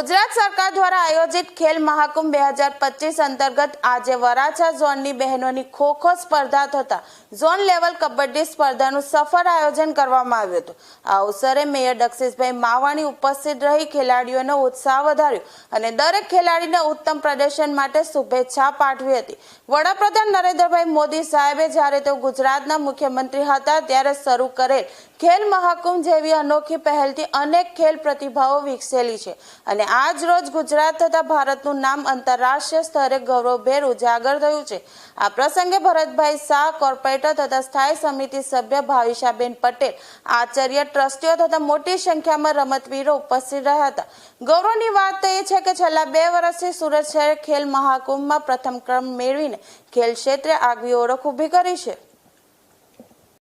ગુજરાત સરકાર દ્વારા આયોજિત ખેલ મહાકુંભ 2025 અંતર્ગત આજે વરાછા ઝોનની બહેનોની ખો-ખો સ્પર્ધા તથા ઝોન લેવલ કબડ્ડી સ્પર્ધાનું સફળ આયોજન કરવામાં આવ્યું હતું। આ અવસરે મેયર દક્ષિશભાઈ માવાણી ઉપસ્થિત રહી ખેલાડીઓનો ઉત્સાહ વધાર્યો અને દરેક ખેલાડીને ઉત્તમ પ્રદર્શન માટે શુભેચ્છા પાઠવી હતી। વડાપ્રધાન નરેન્દ્રભાઈ મોદી સાહેબે જ્યારે તેઓ ગુજરાતના મુખ્યમંત્રી હતા ત્યારે શરૂ કરેલ ખેલ મહાકુંભ જેવી અનોખી પહેલથી અનેક ખેલ પ્રતિભાઓ વિકસેલી છે અને આજ રોજ ગુજરાત તથા ભારતનું નામ આંતરરાષ્ટ્રીય સ્તરે ગૌરવભેર ઉજાગર થયું છે। આ પ્રસંગે ભરતભાઈ શાહ, કોર્પોરેટર તથા સ્થાયી સમિતિ સભ્ય ભાવિશાબેન પટેલ, આચાર્ય, ટ્રસ્ટીઓ તથા મોટી સંખ્યામાં રમતવીરો ઉપસ્થિત રહ્યા હતા। ગૌરવની વાત તો એ છે કે છેલ્લા 2 વર્ષથી સુરત શહેર ખેલ મહાકુંભમાં પ્રથમ ક્રમ મેળવીને ખેલ ક્ષેત્રે આગવી ઓળખ ઊભી કરી છે।